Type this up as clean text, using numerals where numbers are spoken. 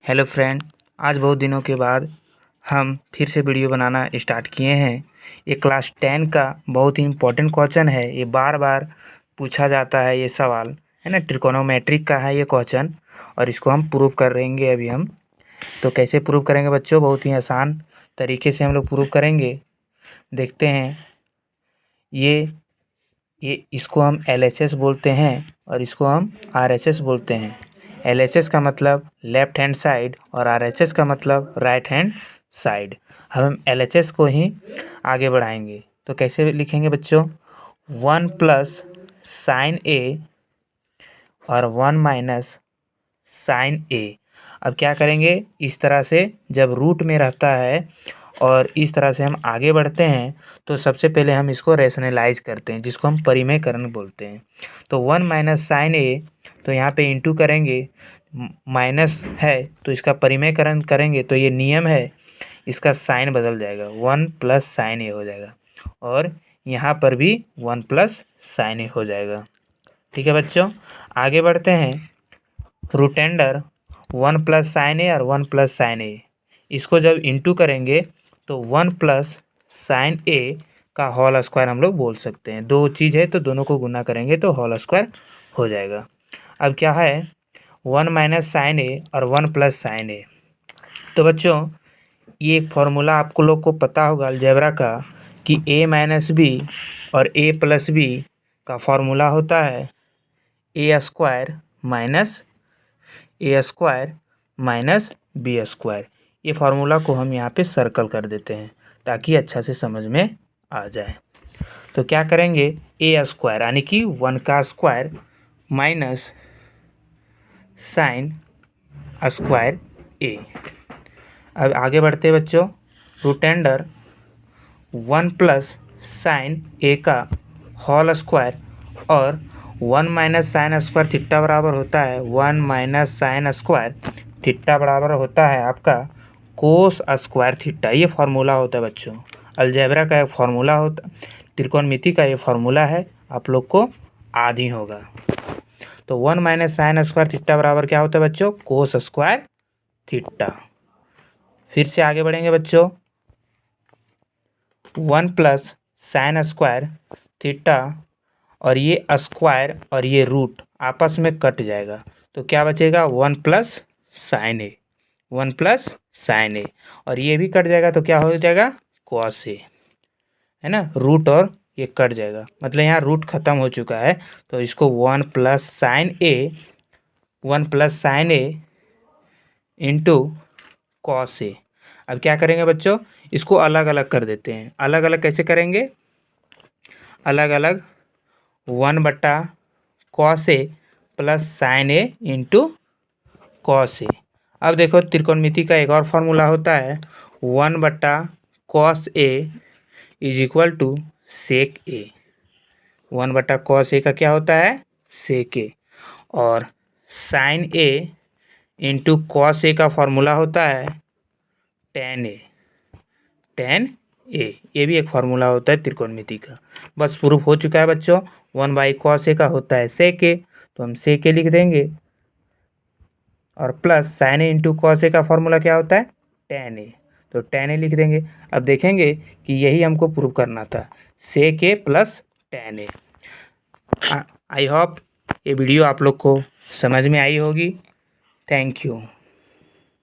Hello friend, आज बहुत दिनों के बाद हम फिर से वीडियो बनाना स्टार्ट किए हैं। ये क्लास 10 का बहुत ही इम्पोर्टेंट क्वेश्चन है। ये बार बार पूछा जाता है, ये सवाल है ना। ट्रिकोनोमेट्रिक का है ये क्वेश्चन और इसको हम प्रूव करेंगे अभी हम। तो कैसे प्रूव करेंगे बच्चों? बहुत ही आसान तरीके से हम लोग प्रूव करेंगे। देखते हैं। ये इसको हम LHS बोलते हैं और इसको हम RHS बोलते हैं। LHS का मतलब लेफ्ट हैंड साइड और RHS का मतलब राइट हैंड साइड। हम LHS को ही आगे बढ़ाएंगे। तो कैसे लिखेंगे बच्चों? 1 प्लस साइन ए और 1 माइनस साइन ए। अब क्या करेंगे? इस तरह से जब रूट में रहता है और इस तरह से हम आगे बढ़ते हैं तो सबसे पहले हम इसको रैशनलाइज करते हैं, जिसको हम परिमेयकरण बोलते हैं। तो 1 माइनस साइन ए, तो यहाँ पे इंटू करेंगे, माइनस है तो इसका परिमेयकरण करेंगे तो ये नियम है, इसका साइन बदल जाएगा, 1 प्लस साइन ए हो जाएगा। और यहाँ पर भी 1 प्लस साइन ए हो जाएगा। ठीक है बच्चों, आगे बढ़ते हैं। रूट अंडर 1 प्लस साइन ए और 1 प्लस साइन ए, इसको जब इंटू करेंगे तो 1 प्लस साइन ए का होल स्क्वायर हम लोग बोल सकते हैं। दो चीज़ है तो दोनों को गुना करेंगे तो होल स्क्वायर हो जाएगा। अब क्या है? 1 माइनस साइन ए और 1 प्लस साइन ए। तो बच्चों ये फॉर्मूला आपको लोग को पता होगा अलजेब्रा का कि a माइनस बी और a प्लस बी का फॉर्मूला होता है ए स्क्वायर माइनस बी स्क्वायर। ये फार्मूला को हम यहाँ पे सर्कल कर देते हैं ताकि अच्छा से समझ में आ जाए। तो क्या करेंगे? ए स्क्वायर यानी कि 1 का स्क्वायर माइनस साइन स्क्वायर ए। अब आगे बढ़ते हैं बच्चों। रूट अंडर 1 प्लस साइन ए का होल स्क्वायर और 1 माइनस साइन स्क्वायर थीटा बराबर होता है 1 माइनस साइन स्क्वायर थीटा बराबर होता है आपका कोस स्क्वायर थीटा। ये फार्मूला होता है बच्चों, अलजेब्रा का एक फार्मूला होता, त्रिकोणमिति का ये फार्मूला है, आप लोग को आदि होगा। तो 1 माइनस साइन स्क्वायर थीटा बराबर क्या होता है बच्चों? Cos square theta. फिर से आगे बढ़ेंगे बच्चों। 1 प्लस साइन स्क्वायर थीटा और ये स्क्वायर और ये रूट आपस में कट जाएगा तो क्या बचेगा? 1 प्लस साइन ए, 1 प्लस साइन ए, और ये भी कट जाएगा तो क्या हो जाएगा? कॉस ए, है ना। रूट और ये कट जाएगा, मतलब यहाँ रूट खत्म हो चुका है तो इसको 1 plus sign A into cos A. अब क्या करेंगे बच्चों? इसको अलग अलग कर देते हैं। अलग अलग कैसे करेंगे? अलग अलग 1 बटा cos A plus sign A into cos A. अब देखो त्रिकोणमिति का एक और फार्मूला होता है 1 बटा cos A is equal to sec A. 1 बटा कॉस ए का क्या होता है? सेक ए। और sign A into cos A का फार्मूला होता है टेन ए। ये भी एक फार्मूला होता है त्रिकोणमिति का। बस प्रूफ हो चुका है बच्चों। 1 बाई कॉस ए का होता है सेक ए, तो हम सेक ए लिख देंगे, और plus sign A into cos A का फॉर्मूला क्या होता है? टेन ए, तो टेन ए लिख देंगे। अब देखेंगे कि यही हमको प्रूव करना था, sec A plus ten A. I hope ये वीडियो आप लोग को समझ में आई होगी। Thank you.